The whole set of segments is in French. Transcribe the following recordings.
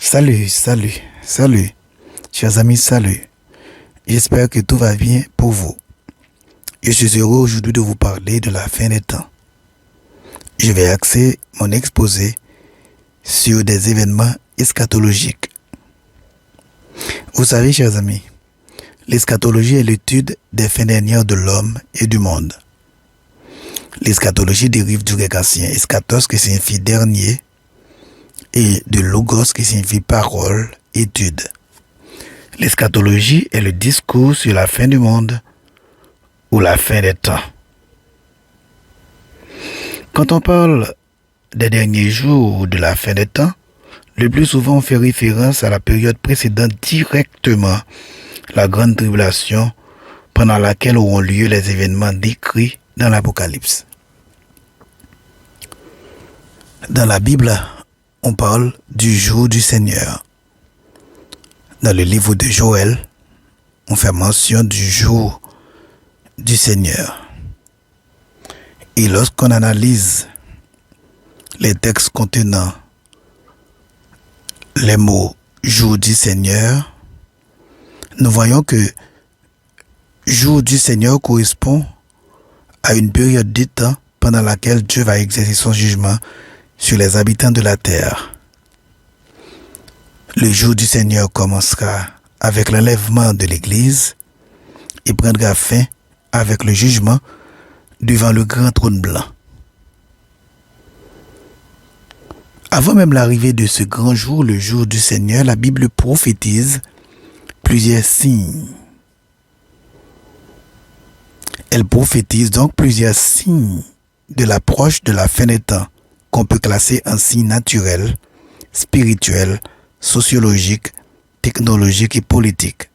Salut, chers amis, salut. J'espère que tout va bien pour vous. Je suis heureux aujourd'hui de vous parler de la fin des temps. Je vais axer mon exposé sur des événements eschatologiques. Vous savez, chers amis, l'eschatologie est l'étude des fins dernières de l'homme et du monde. L'eschatologie dérive du grec ancien eschatos qui signifie dernier et de logos qui signifie parole, étude. L'eschatologie est le discours sur la fin du monde ou la fin des temps. Quand on parle des derniers jours ou de la fin des temps, le plus souvent on fait référence à la période précédente directement la grande tribulation pendant laquelle auront lieu les événements décrits dans l'Apocalypse. Dans la Bible, on parle du jour du Seigneur. Dans le livre de Joël, on fait mention du jour du Seigneur. Et lorsqu'on analyse les textes contenant les mots jour du Seigneur, nous voyons que jour du Seigneur correspond à une période de temps pendant laquelle Dieu va exercer son jugement sur les habitants de la terre. Le jour du Seigneur commencera avec l'enlèvement de l'Église et prendra fin avec le jugement devant le grand trône blanc. Avant même l'arrivée de ce grand jour, le jour du Seigneur, la Bible prophétise plusieurs signes. Elle prophétise donc plusieurs signes de l'approche de la fin des temps qu'on peut classer en signes naturels, spirituels, sociologiques, technologiques et politiques.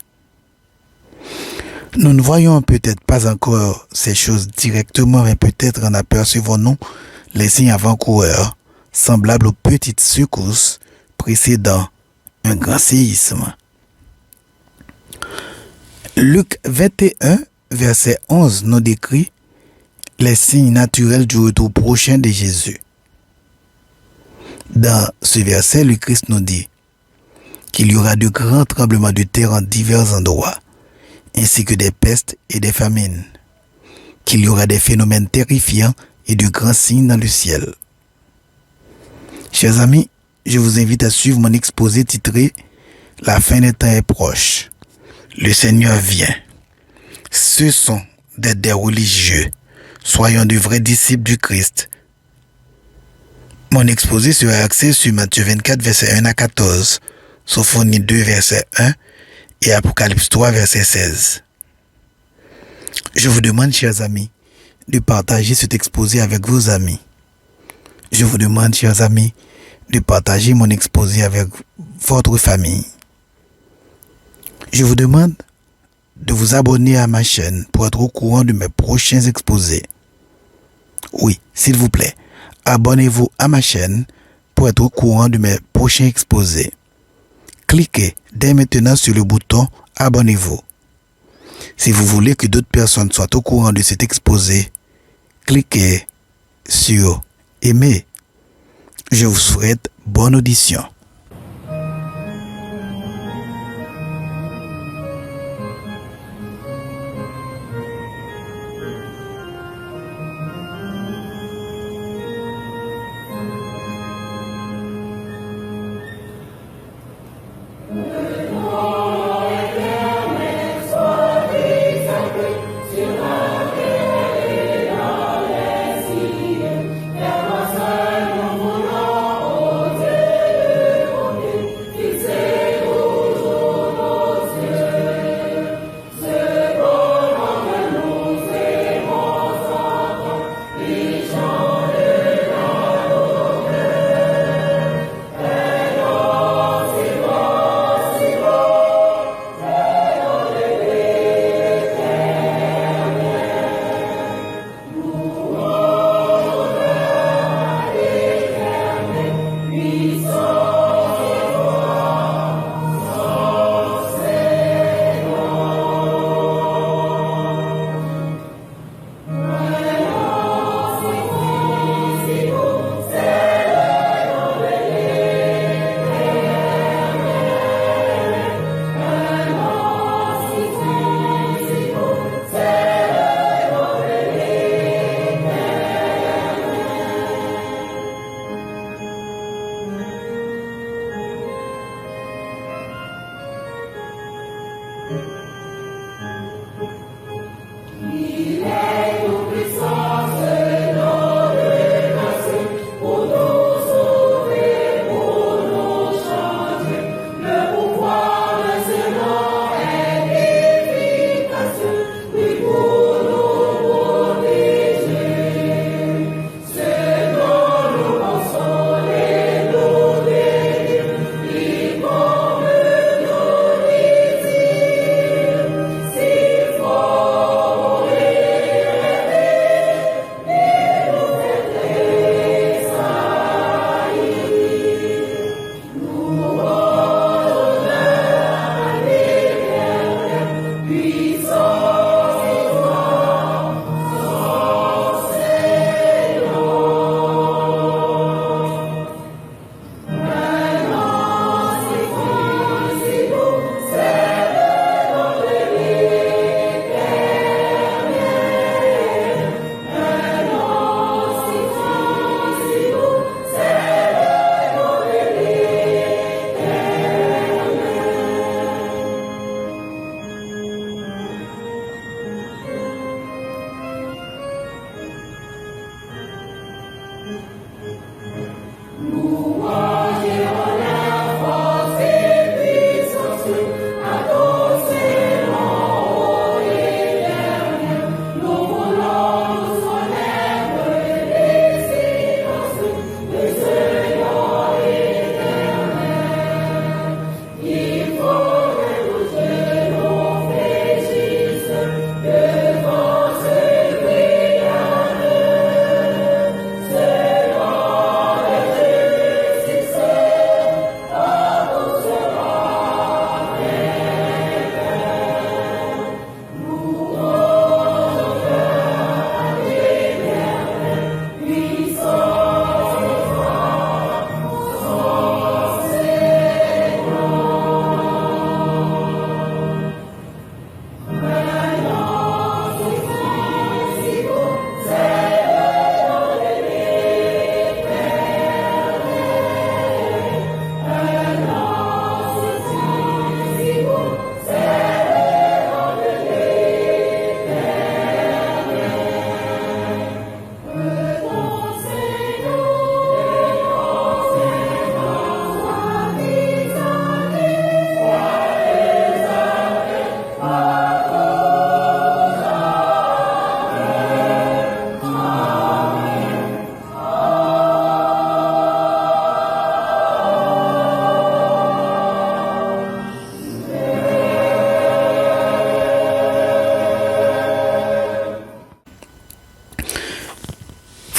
Nous ne voyons peut-être pas encore ces choses directement, mais peut-être en apercevons-nous les signes avant-coureurs, semblables aux petites secousses précédant un grand séisme. Luc 21, verset 11 nous décrit les signes naturels du retour prochain de Jésus. Dans ce verset, le Christ nous dit qu'il y aura de grands tremblements de terre en divers endroits, ainsi que des pestes et des famines, qu'il y aura des phénomènes terrifiants et de grands signes dans le ciel. Chers amis, je vous invite à suivre mon exposé titré « La fin des temps est proche. Le Seigneur vient. Cessons d'être des religieux. Soyons de vrais disciples du Christ. » Mon exposé sera axé sur Matthieu 24, verset 1 à 14, Sophonie 2, verset 1 et Apocalypse 3, verset 16. Je vous demande, chers amis, de partager cet exposé avec vos amis. Je vous demande, chers amis, de partager mon exposé avec votre famille. Je vous demande de vous abonner à ma chaîne pour être au courant de mes prochains exposés. Oui, s'il vous plaît, abonnez-vous à ma chaîne pour être au courant de mes prochains exposés. Cliquez dès maintenant sur le bouton « Abonnez-vous ». Si vous voulez que d'autres personnes soient au courant de cet exposé, cliquez sur « Aimer ». Je vous souhaite bonne audition.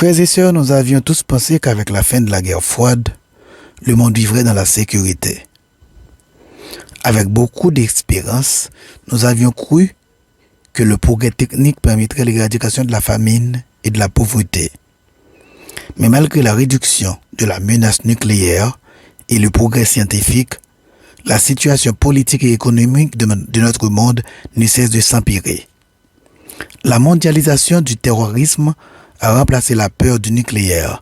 Frères et sœurs, nous avions tous pensé qu'avec la fin de la guerre froide, le monde vivrait dans la sécurité. Avec beaucoup d'expérience, nous avions cru que le progrès technique permettrait l'éradication de la famine et de la pauvreté. Mais malgré la réduction de la menace nucléaire et le progrès scientifique, la situation politique et économique de notre monde ne cesse de s'empirer. La mondialisation du terrorisme a remplacé la peur du nucléaire.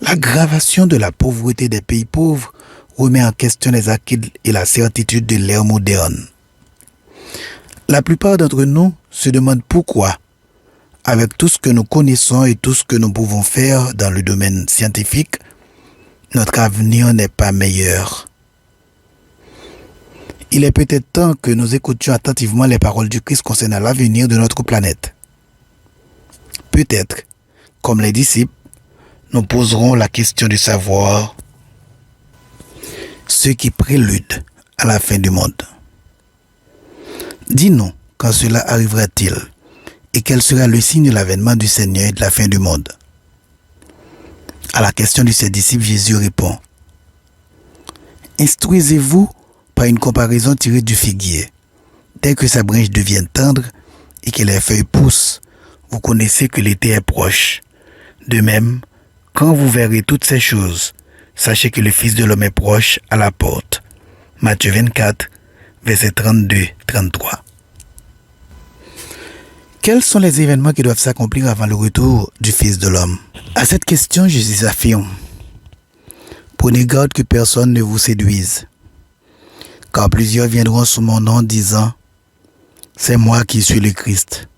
L'aggravation de la pauvreté des pays pauvres remet en question les acquis et la certitude de l'ère moderne. La plupart d'entre nous se demandent pourquoi, avec tout ce que nous connaissons et tout ce que nous pouvons faire dans le domaine scientifique, notre avenir n'est pas meilleur. Il est peut-être temps que nous écoutions attentivement les paroles du Christ concernant l'avenir de notre planète. Peut-être, comme les disciples, nous poserons la question de savoir ce qui prélude à la fin du monde. Dis-nous quand cela arrivera-t-il et quel sera le signe de l'avènement du Seigneur et de la fin du monde. À la question de ses disciples, Jésus répond: Instruisez-vous par une comparaison tirée du figuier. Dès que sa branche devient tendre et que les feuilles poussent, vous connaissez que l'été est proche. De même, quand vous verrez toutes ces choses, sachez que le Fils de l'homme est proche à la porte. Matthieu 24, versets 32-33. Quels sont les événements qui doivent s'accomplir avant le retour du Fils de l'homme? À cette question, Jésus affirme: Prenez garde que personne ne vous séduise. car plusieurs viendront sous mon nom disant, c'est moi qui suis le Christ.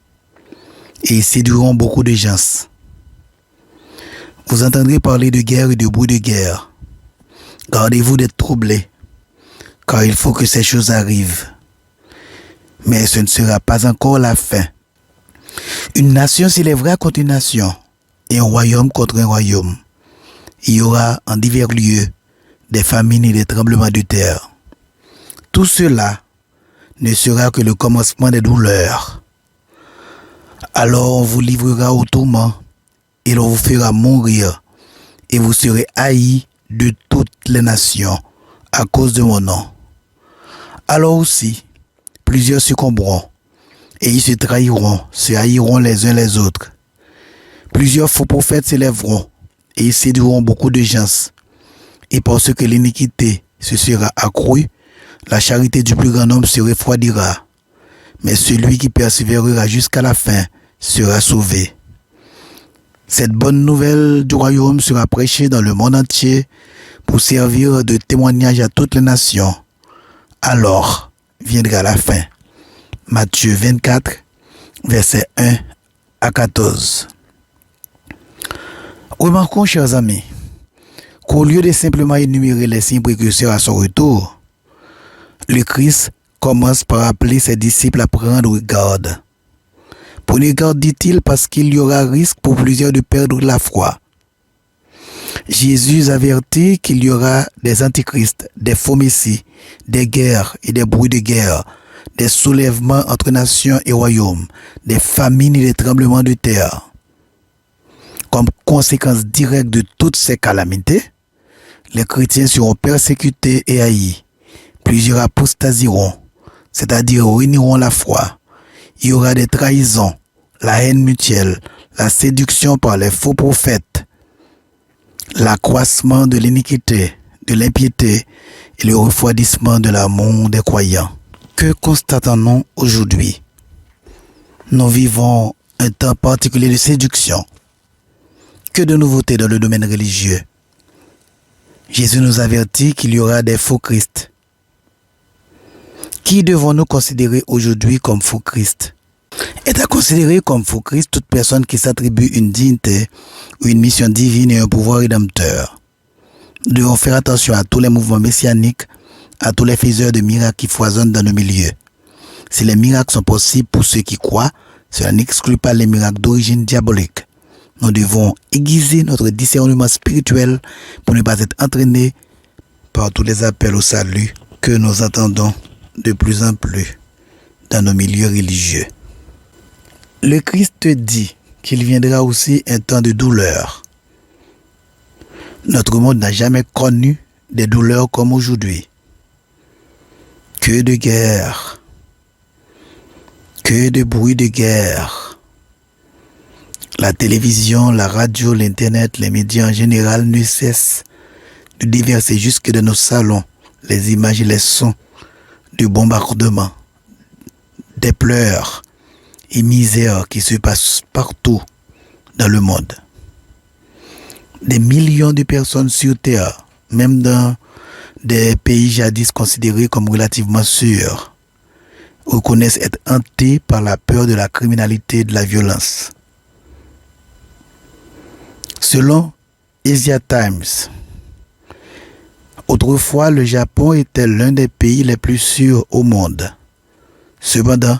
Et ils séduiront beaucoup de gens. Vous entendrez parler de guerre et de bruit de guerre. Gardez-vous d'être troublés, car il faut que ces choses arrivent. Mais ce ne sera pas encore la fin. Une nation s'élèvera contre une nation, et un royaume contre un royaume. Il y aura en divers lieux des famines et des tremblements de terre. Tout cela ne sera que le commencement des douleurs. Alors on vous livrera au tourment, et l'on vous fera mourir, et vous serez haïs de toutes les nations à cause de mon nom. Alors aussi, plusieurs succomberont, et ils se trahiront, se haïront les uns les autres. Plusieurs faux prophètes s'élèveront, et ils séduiront beaucoup de gens. Et parce que l'iniquité se sera accrue, la charité du plus grand nombre se refroidira. Mais celui qui persévérera jusqu'à la fin sera sauvé. Cette bonne nouvelle du royaume sera prêchée dans le monde entier pour servir de témoignage à toutes les nations. Alors viendra la fin. Matthieu 24, versets 1 à 14. Remarquons, chers amis, qu'au lieu de simplement énumérer les signes précurseurs à son retour, le Christ commence par appeler ses disciples à prendre garde. Prenez garde, dit-il, parce qu'il y aura risque pour plusieurs de perdre la foi. Jésus avertit qu'il y aura des antichrists, des faux messies, des guerres et des bruits de guerre, des soulèvements entre nations et royaumes, des famines et des tremblements de terre. Comme conséquence directe de toutes ces calamités, les chrétiens seront persécutés et haïs. Plusieurs apostasieront, c'est-à-dire renieront la foi. Il y aura des trahisons, la haine mutuelle, la séduction par les faux prophètes, l'accroissement de l'iniquité, de l'impiété et le refroidissement de l'amour des croyants. Que constatons-nous aujourd'hui? Nous vivons un temps particulier de séduction. Que de nouveautés dans le domaine religieux. Jésus nous avertit qu'il y aura des faux Christ. Qui devons-nous considérer aujourd'hui comme faux Christ? Est à considérer comme faux Christ toute personne qui s'attribue une dignité ou une mission divine et un pouvoir rédempteur. Nous devons faire attention à tous les mouvements messianiques, à tous les faiseurs de miracles qui foisonnent dans nos milieux. Si les miracles sont possibles pour ceux qui croient, cela n'exclut pas les miracles d'origine diabolique. Nous devons aiguiser notre discernement spirituel pour ne pas être entraînés par tous les appels au salut que nous entendons de plus en plus dans nos milieux religieux. Le Christ dit qu'il viendra aussi un temps de douleur. Notre monde n'a jamais connu des douleurs comme aujourd'hui. Que de guerre, que de bruit de guerre. La télévision, la radio, l'internet, les médias en général ne cessent de déverser jusque dans nos salons les images et les sons du bombardement, des pleurs et misères qui se passent partout dans le monde. Des millions de personnes sur Terre, même dans des pays jadis considérés comme relativement sûrs, reconnaissent être hantés par la peur de la criminalité et de la violence. Selon Asia Times, autrefois le Japon était l'un des pays les plus sûrs au monde. Cependant,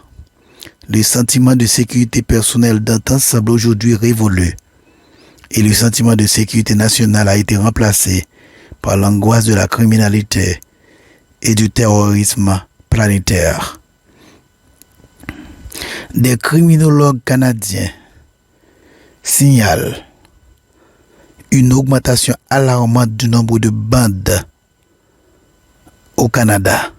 le sentiment de sécurité personnelle d'antan semble aujourd'hui révolu et le sentiment de sécurité nationale a été remplacé par l'angoisse de la criminalité et du terrorisme planétaire. Des criminologues canadiens signalent une augmentation alarmante du nombre de bandes au Canada.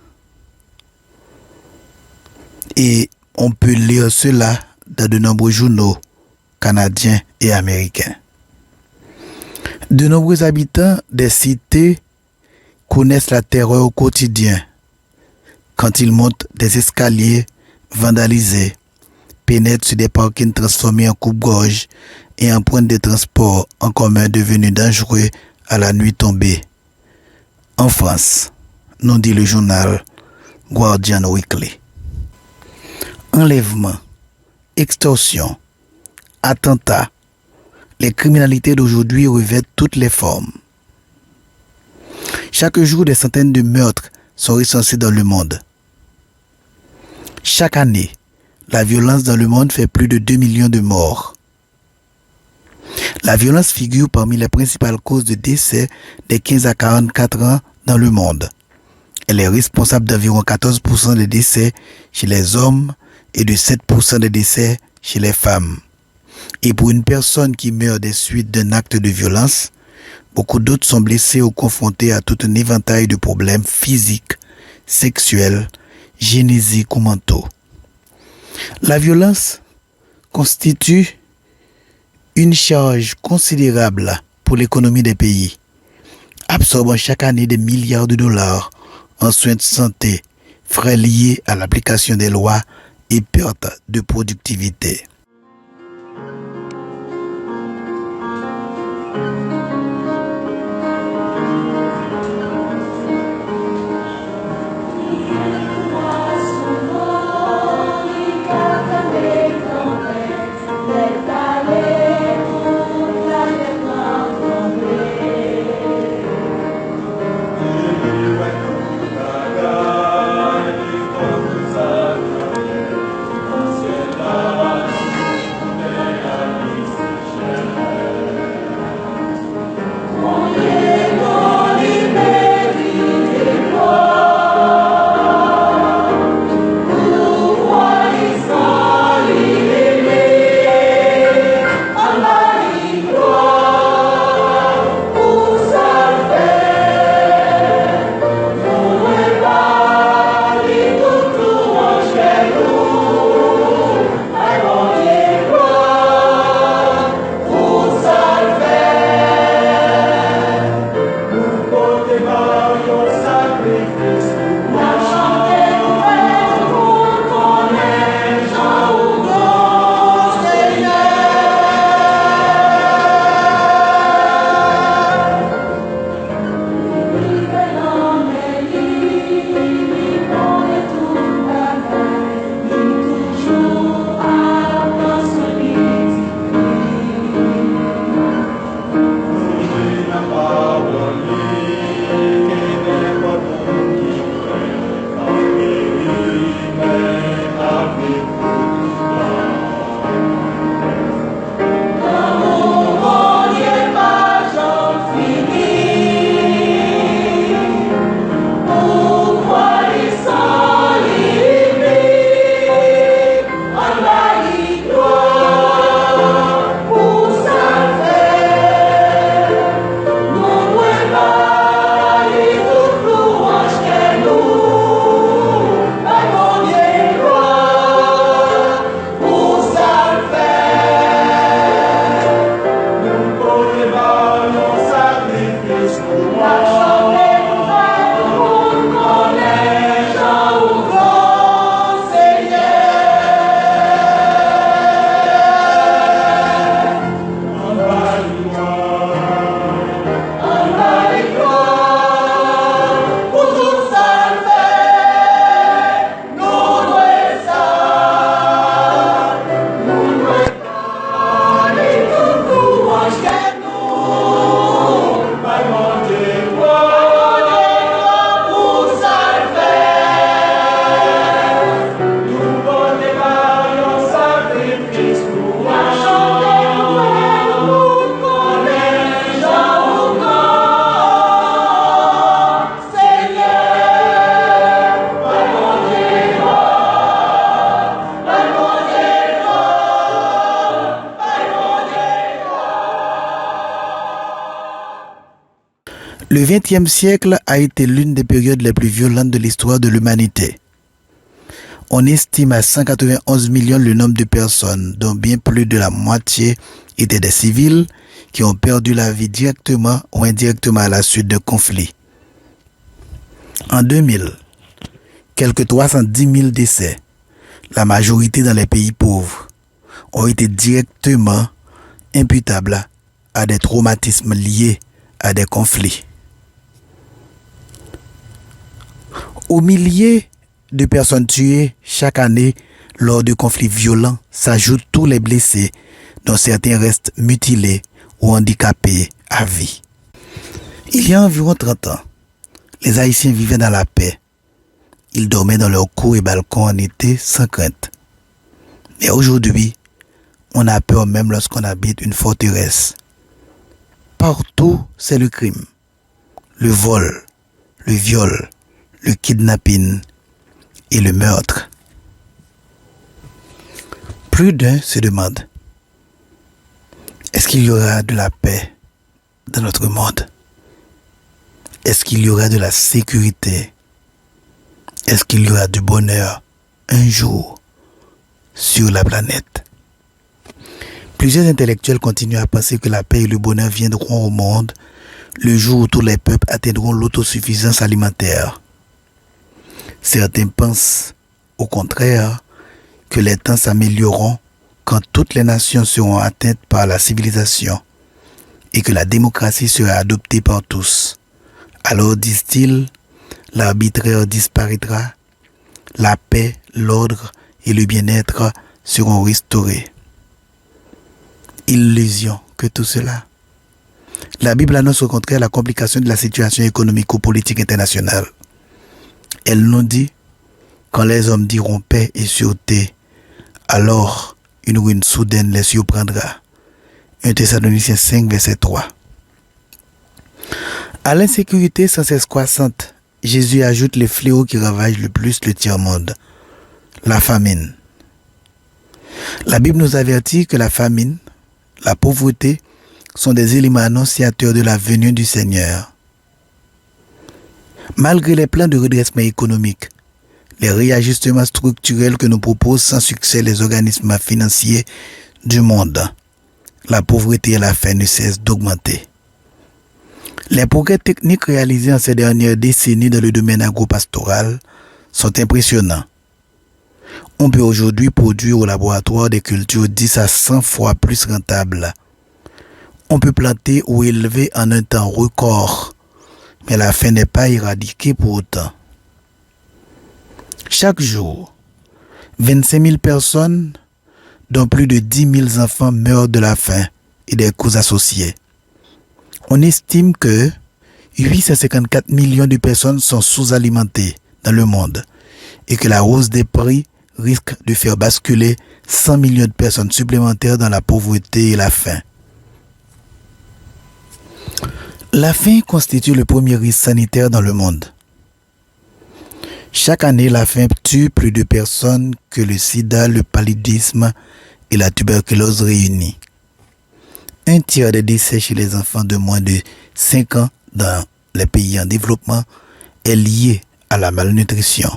Et on peut lire cela dans de nombreux journaux canadiens et américains. De nombreux habitants des cités connaissent la terreur au quotidien quand ils montent des escaliers vandalisés, pénètrent sur des parkings transformés en coupe-gorge et empruntent des transports en commun devenus dangereux à la nuit tombée. En France, nous dit le journal Guardian Weekly. Enlèvement, extorsion, attentat, les criminalités d'aujourd'hui revêtent toutes les formes. Chaque jour, des centaines de meurtres sont recensés dans le monde. Chaque année, la violence dans le monde fait plus de 2 millions de morts. La violence figure parmi les principales causes de décès des 15 à 44 ans dans le monde. Elle est responsable d'environ 14% des décès chez les hommes et de 7% des décès chez les femmes. Et pour une personne qui meurt des suites d'un acte de violence, beaucoup d'autres sont blessés ou confrontés à tout un éventail de problèmes physiques, sexuels, génésiques ou mentaux. La violence constitue une charge considérable pour l'économie des pays, absorbant chaque année des milliards de dollars en soins de santé, frais liés à l'application des lois et perte de productivité. Le XXe siècle a été l'une des périodes les plus violentes de l'histoire de l'humanité. On estime à 191 millions le nombre de personnes, dont bien plus de la moitié étaient des civils, qui ont perdu la vie directement ou indirectement à la suite de conflits. En 2000, quelques 310 000 décès, la majorité dans les pays pauvres, ont été directement imputables à des traumatismes liés à des conflits. Au milieu de personnes tuées chaque année lors de conflits violents s'ajoutent tous les blessés, dont certains restent mutilés ou handicapés à vie. Il y a environ 30 ans, les Haïtiens vivaient dans la paix. Ils dormaient dans leurs cours et balcons en été sans crainte. Mais aujourd'hui, on a peur même lorsqu'on habite une forteresse. Partout, c'est le crime, le vol, le viol, le kidnapping et le meurtre. Plus d'un se demande, est-ce qu'il y aura de la paix dans notre monde? Est-ce qu'il y aura de la sécurité? Est-ce qu'il y aura du bonheur un jour sur la planète? Plusieurs intellectuels continuent à penser que la paix et le bonheur viendront au monde le jour où tous les peuples atteindront l'autosuffisance alimentaire. Certains pensent, au contraire, que les temps s'amélioreront quand toutes les nations seront atteintes par la civilisation et que la démocratie sera adoptée par tous. Alors, disent-ils, l'arbitraire disparaîtra, la paix, l'ordre et le bien-être seront restaurés. Illusion que tout cela. La Bible annonce au contraire la complication de la situation économico-politique internationale. Elle nous dit, quand les hommes diront paix et sûreté, alors une ruine soudaine les surprendra. 1 Thessaloniciens 5, verset 3. À l'insécurité sans cesse croissante, Jésus ajoute les fléaux qui ravagent le plus le tiers-monde, la famine. La Bible nous avertit que la famine, la pauvreté, sont des éléments annonciateurs de la venue du Seigneur. Malgré les plans de redressement économique, les réajustements structurels que nous proposent sans succès les organismes financiers du monde, la pauvreté et la faim ne cessent d'augmenter. Les progrès techniques réalisés en ces dernières décennies dans le domaine agropastoral sont impressionnants. On peut aujourd'hui produire au laboratoire des cultures 10 à 100 fois plus rentables. On peut planter ou élever en un temps record, mais la faim n'est pas éradiquée pour autant. Chaque jour, 25 000 personnes, dont plus de 10 000 enfants, meurent de la faim et des causes associées. On estime que 854 millions de personnes sont sous-alimentées dans le monde et que la hausse des prix risque de faire basculer 100 millions de personnes supplémentaires dans la pauvreté et la faim. La faim constitue le premier risque sanitaire dans le monde. Chaque année, la faim tue plus de personnes que le sida, le paludisme et la tuberculose réunis. Un tiers des décès chez les enfants de moins de 5 ans dans les pays en développement est lié à la malnutrition.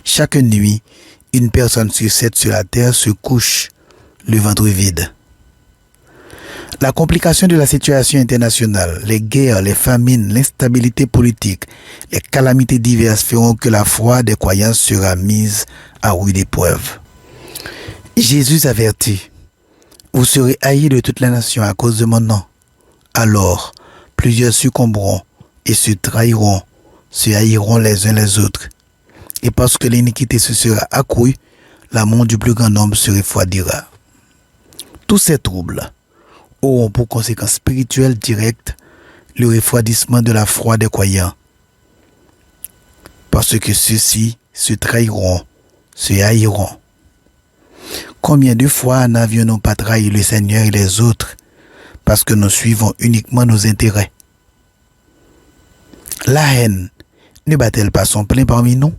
Chaque nuit, une personne sur 7 sur la terre se couche le ventre vide. La complication de la situation internationale, les guerres, les famines, l'instabilité politique, les calamités diverses feront que la foi des croyants sera mise à rude épreuve. Jésus avertit, « Vous serez haïs de toutes les nations à cause de mon nom. Alors, plusieurs succomberont et se trahiront, se haïront les uns les autres. Et parce que l'iniquité se sera accrue, l'amour du plus grand nombre se refroidira. » Tous ces troubles auront pour conséquence spirituelle directe le refroidissement de la foi des croyants. Parce que ceux-ci se trahiront, se haïront. Combien de fois n'avions-nous pas trahi le Seigneur et les autres parce que nous suivons uniquement nos intérêts? La haine ne bat-elle pas son plein parmi nous?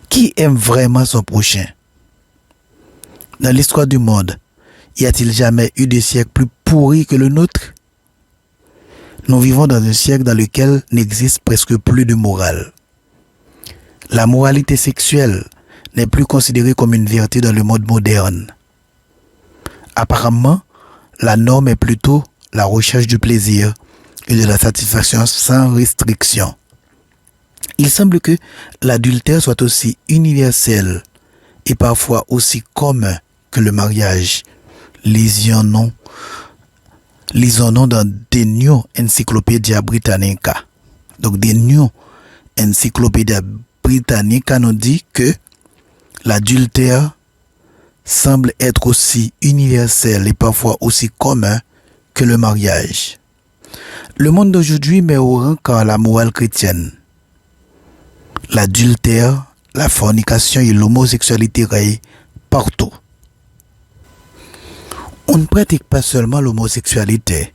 Qui aime vraiment son prochain? Dans l'histoire du monde, y a-t-il jamais eu de siècle plus pourri que le nôtre? Nous vivons dans un siècle dans lequel n'existe presque plus de morale. La moralité sexuelle n'est plus considérée comme une vertu dans le monde moderne. Apparemment, la norme est plutôt la recherche du plaisir et de la satisfaction sans restriction. Il semble que l'adultère soit aussi universel et parfois aussi commun que le mariage. Lisons-nous dans The New Encyclopedia Britannica. Donc, The New Encyclopedia britannique nous dit que l'adultère semble être aussi universel et parfois aussi commun que le mariage. Le monde d'aujourd'hui met au rang car la morale chrétienne. L'adultère, la fornication et l'homosexualité règnent partout. On ne pratique pas seulement l'homosexualité,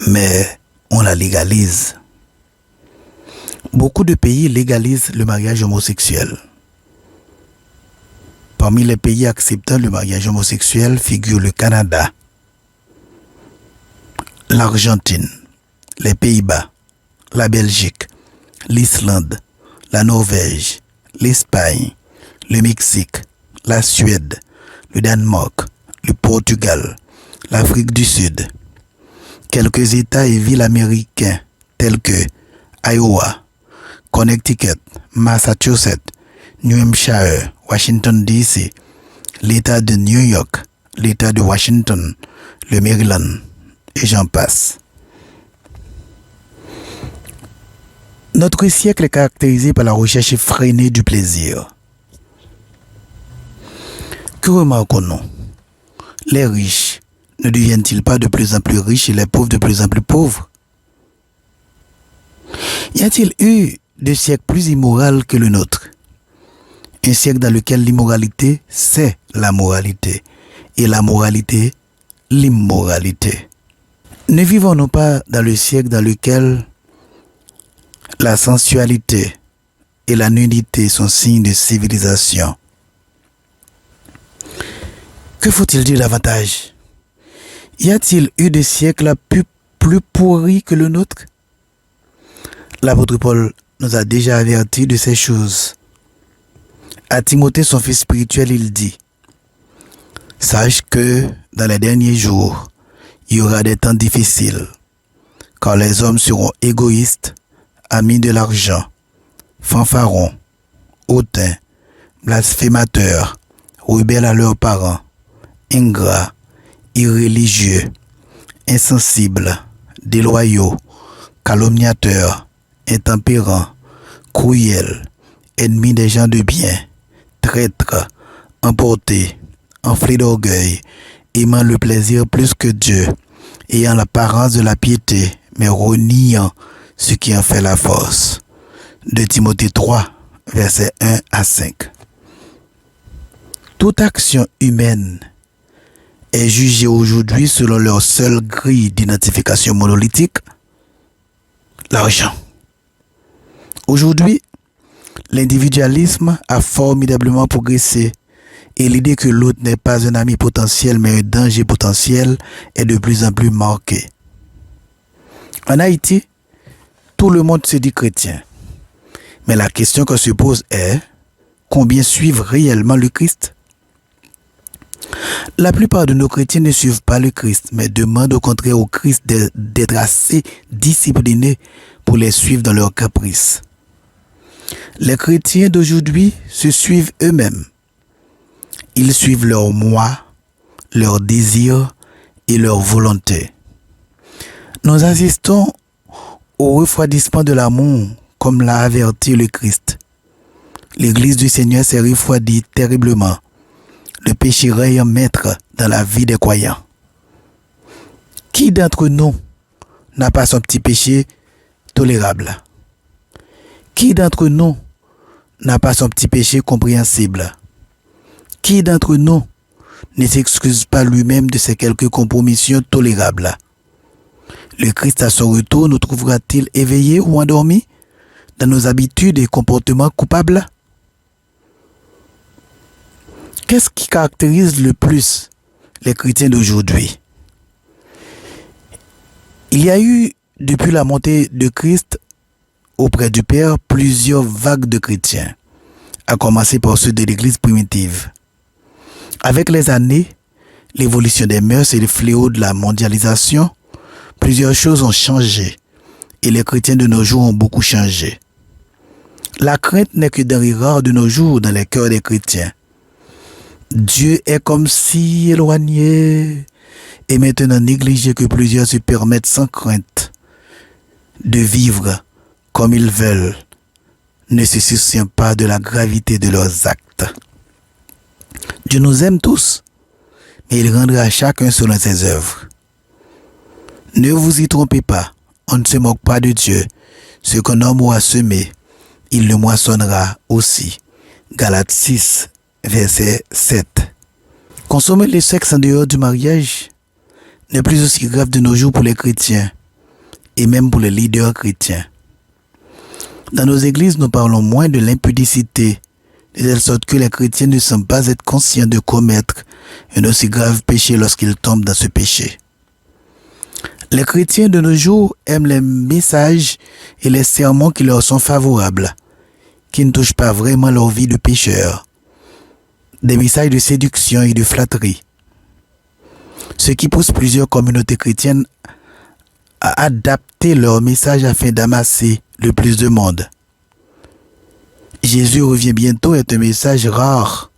mais on la légalise. Beaucoup de pays légalisent le mariage homosexuel. Parmi les pays acceptant le mariage homosexuel figurent le Canada, l'Argentine, les Pays-Bas, la Belgique, l'Islande, la Norvège, l'Espagne, le Mexique, la Suède, le Danemark, le Portugal, l'Afrique du Sud. Quelques États et villes américains tels que Iowa, Connecticut, Massachusetts, New Hampshire, Washington DC, l'État de New York, l'État de Washington, le Maryland, et j'en passe. Notre siècle est caractérisé par la recherche effrénée du plaisir. Que remarquons-nous? Les riches ne deviennent-ils pas de plus en plus riches et les pauvres de plus en plus pauvres? Y a-t-il eu des siècles plus immoraux que le nôtre? Un siècle dans lequel l'immoralité, c'est la moralité, et la moralité, l'immoralité. Ne vivons-nous pas dans le siècle dans lequel la sensualité et la nudité sont signes de civilisation? Que faut-il dire davantage? Y a-t-il eu des siècles plus pourris que le nôtre? L'apôtre Paul nous a déjà avertis de ces choses. À Timothée, son fils spirituel, il dit: sache que dans les derniers jours, il y aura des temps difficiles, car les hommes seront égoïstes, amis de l'argent, fanfarons, hautains, blasphémateurs, rebelles à leurs parents, ingrats, irréligieux, insensibles, déloyaux, calomniateurs, intempérants, cruels, ennemis des gens de bien, traîtres, emportés, enflés d'orgueil, aimant le plaisir plus que Dieu, ayant l'apparence de la piété, mais reniant ce qui en fait la force. De Timothée 3, versets 1 à 5. Toute action humaine est jugée aujourd'hui selon leur seule grille d'identification monolithique, l'argent. Aujourd'hui, l'individualisme a formidablement progressé et l'idée que l'autre n'est pas un ami potentiel mais un danger potentiel est de plus en plus marquée. En Haïti, tout le monde se dit chrétien. Mais la question qu'on se pose est: combien suivent réellement le Christ? La plupart de nos chrétiens ne suivent pas le Christ, mais demandent au contraire au Christ d'être assez disciplinés pour les suivre dans leurs caprices. Les chrétiens d'aujourd'hui se suivent eux-mêmes. Ils suivent leur moi, leurs désirs et leur volonté. Nous assistons au refroidissement de l'amour, comme l'a averti le Christ. L'Église du Seigneur s'est refroidie terriblement. Le péché règne maître dans la vie des croyants. Qui d'entre nous n'a pas son petit péché tolérable? Qui d'entre nous n'a pas son petit péché compréhensible? Qui d'entre nous ne s'excuse pas lui-même de ses quelques compromissions tolérables? Le Christ à son retour nous trouvera-t-il éveillés ou endormis dans nos habitudes et comportements coupables? Qu'est-ce qui caractérise le plus les chrétiens d'aujourd'hui? Il y a eu, depuis la montée de Christ auprès du Père, plusieurs vagues de chrétiens, à commencer par ceux de l'Église primitive. Avec les années, l'évolution des mœurs et le fléau de la mondialisation, plusieurs choses ont changé et les chrétiens de nos jours ont beaucoup changé. La crainte n'est que denrée rare de nos jours dans les cœurs des chrétiens. Dieu est comme si éloigné et maintenant négligé que plusieurs se permettent sans crainte de vivre comme ils veulent ne se souciant pas de la gravité de leurs actes. Dieu nous aime tous, mais il rendra à chacun selon ses œuvres. Ne vous y trompez pas, on ne se moque pas de Dieu. Ce qu'un homme aura semé, il le moissonnera aussi. Galates 6, verset 7. Consommer le sexe en dehors du mariage n'est plus aussi grave de nos jours pour les chrétiens et même pour les leaders chrétiens. Dans nos églises, nous parlons moins de l'impudicité, de telle sorte que les chrétiens ne semblent pas être conscients de commettre un aussi grave péché lorsqu'ils tombent dans ce péché. Les chrétiens de nos jours aiment les messages et les sermons qui leur sont favorables, qui ne touchent pas vraiment leur vie de pécheur. Des messages de séduction et de flatterie. Ce qui pousse plusieurs communautés chrétiennes à adapter leur message afin d'amasser le plus de monde. Jésus revient bientôt est un message rare.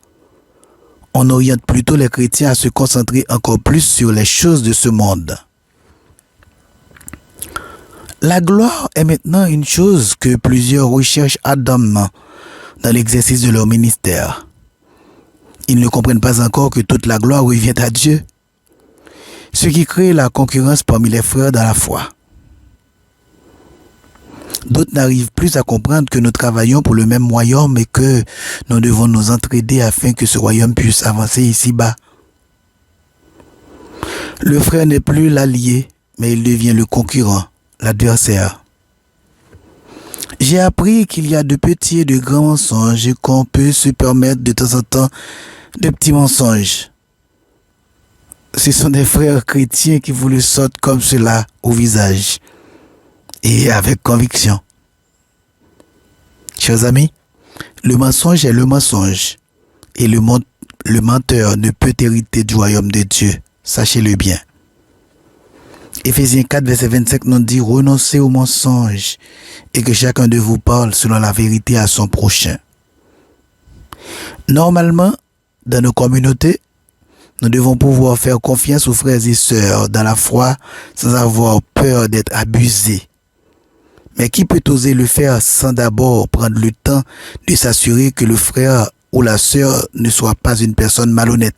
On oriente plutôt les chrétiens à se concentrer encore plus sur les choses de ce monde. La gloire est maintenant une chose que plusieurs recherchent ardemment dans l'exercice de leur ministère. Ils ne comprennent pas encore que toute la gloire revient à Dieu, ce qui crée la concurrence parmi les frères dans la foi. D'autres n'arrivent plus à comprendre que nous travaillons pour le même royaume et que nous devons nous entraider afin que ce royaume puisse avancer ici-bas. Le frère n'est plus l'allié, mais il devient le concurrent, l'adversaire. J'ai appris qu'il y a de petits et de grands mensonges et qu'on peut se permettre de temps en temps de petits mensonges. Ce sont des frères chrétiens qui vous le sortent comme cela au visage et avec conviction. Chers amis, le mensonge est le mensonge et le menteur ne peut hériter du royaume de Dieu. Sachez-le bien. Éphésiens 4, verset 25 nous dit « Renoncez au mensonge et que chacun de vous parle selon la vérité à son prochain. » Normalement, dans nos communautés, nous devons pouvoir faire confiance aux frères et sœurs dans la foi sans avoir peur d'être abusés. Mais qui peut oser le faire sans d'abord prendre le temps de s'assurer que le frère ou la sœur ne soit pas une personne malhonnête?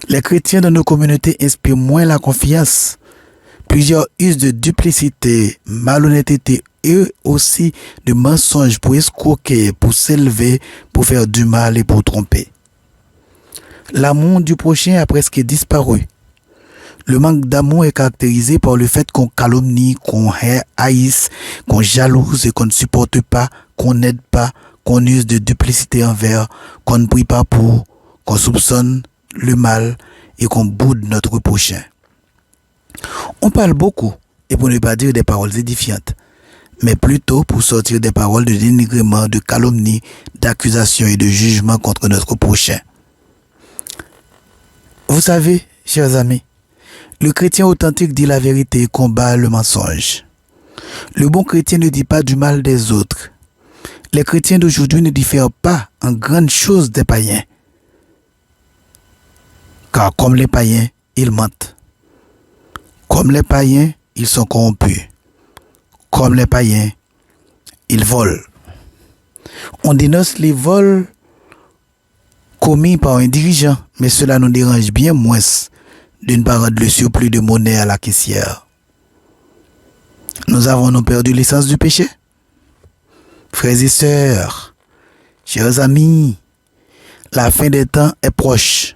Les chrétiens dans nos communautés inspirent moins la confiance. Plusieurs usent de duplicité, malhonnêteté et aussi de mensonges pour escroquer, pour s'élever, pour faire du mal et pour tromper. L'amour du prochain a presque disparu. Le manque d'amour est caractérisé par le fait qu'on calomnie, qu'on haïsse, qu'on jalouse et qu'on ne supporte pas, qu'on n'aide pas, qu'on use de duplicité envers, qu'on ne prie pas pour, qu'on soupçonne le mal et qu'on boude notre prochain. On parle beaucoup, et pour ne pas dire des paroles édifiantes, mais plutôt pour sortir des paroles de dénigrement, de calomnie, d'accusation et de jugement contre notre prochain. Vous savez, chers amis, le chrétien authentique dit la vérité et combat le mensonge. Le bon chrétien ne dit pas du mal des autres. Les chrétiens d'aujourd'hui ne diffèrent pas en grande chose des païens. Car comme les païens, ils mentent. Comme les païens, ils sont corrompus. Comme les païens, ils volent. On dénonce les vols commis par un dirigeant, mais cela nous dérange bien moins de ne pas rendre le surplus de monnaie à la caissière. Nous avons perdu l'essence du péché? Frères et sœurs, chers amis, la fin des temps est proche.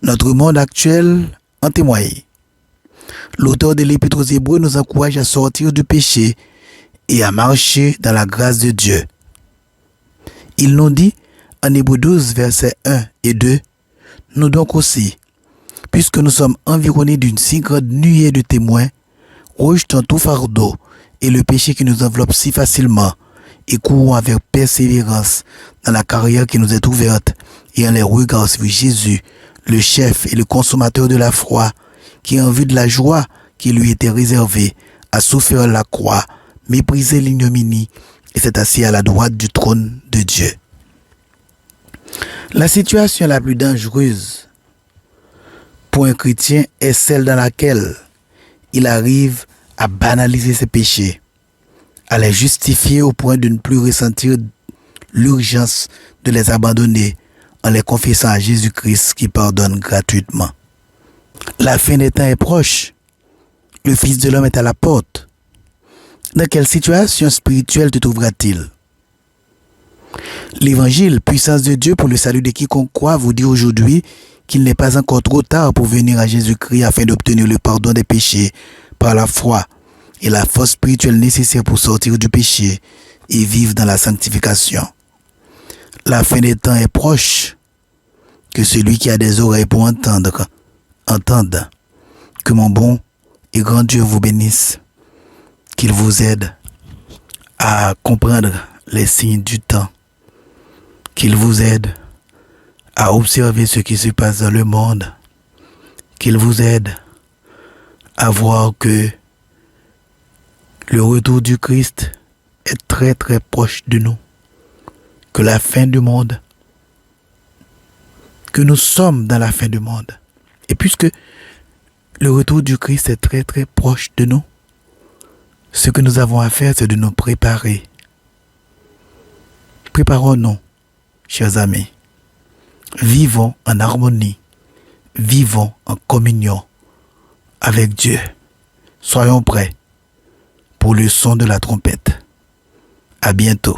Notre monde actuel en témoigne. L'auteur de l'Épître aux Hébreux nous encourage à sortir du péché et à marcher dans la grâce de Dieu. Il nous dit en Hébreux 12, versets 1 et 2, « Nous donc aussi, puisque nous sommes environnés d'une si grande nuée de témoins, rejetons tout fardeau et le péché qui nous enveloppe si facilement, et courons avec persévérance dans la carrière qui nous est ouverte, et en les regards sur Jésus, le chef et le consommateur de la foi, qui en vue de la joie qui lui était réservée, a souffert la croix, méprisé l'ignominie, et s'est assis à la droite du trône de Dieu. » La situation la plus dangereuse pour un chrétien est celle dans laquelle il arrive à banaliser ses péchés, à les justifier au point de ne plus ressentir l'urgence de les abandonner en les confessant à Jésus-Christ qui pardonne gratuitement. La fin des temps est proche. Le Fils de l'homme est à la porte. Dans quelle situation spirituelle te trouveras-t-il? L'Évangile, puissance de Dieu pour le salut de quiconque croit, vous dit aujourd'hui qu'il n'est pas encore trop tard pour venir à Jésus-Christ afin d'obtenir le pardon des péchés par la foi et la force spirituelle nécessaire pour sortir du péché et vivre dans la sanctification. La fin des temps est proche. Que celui qui a des oreilles pour entendre, entende. Que mon bon et grand Dieu vous bénisse. Qu'il vous aide à comprendre les signes du temps. Qu'il vous aide à observer ce qui se passe dans le monde. Qu'il vous aide à voir que le retour du Christ est très très proche de nous. Que la fin du monde, que nous sommes dans la fin du monde. Et puisque le retour du Christ est très très proche de nous, ce que nous avons à faire, c'est de nous préparer. Préparons-nous, chers amis. Vivons en harmonie. Vivons en communion avec Dieu. Soyons prêts pour le son de la trompette. À bientôt.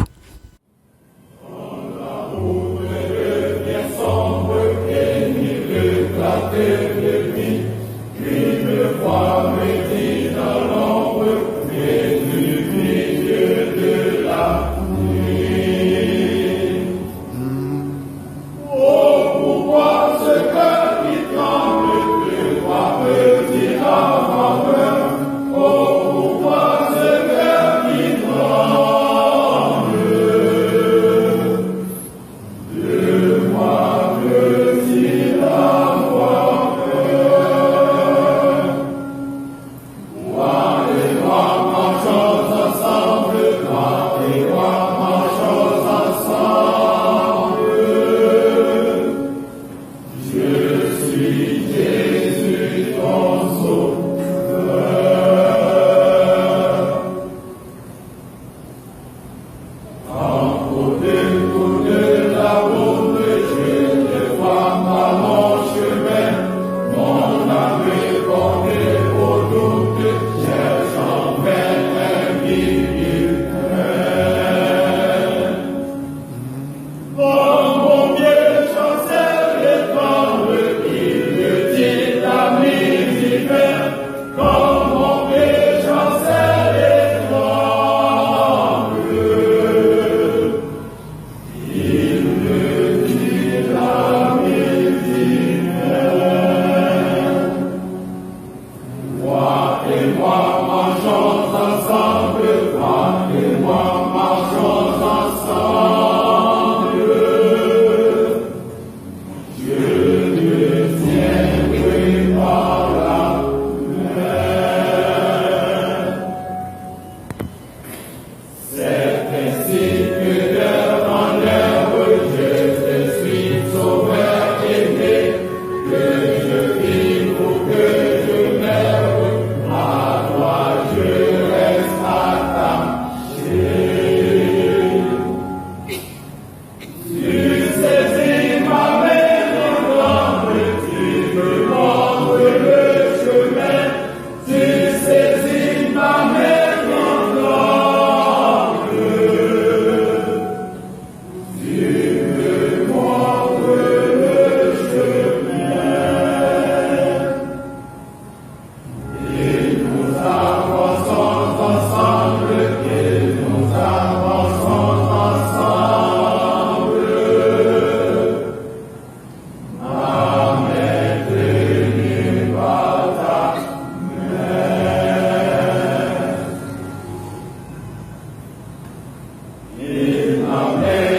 Amen.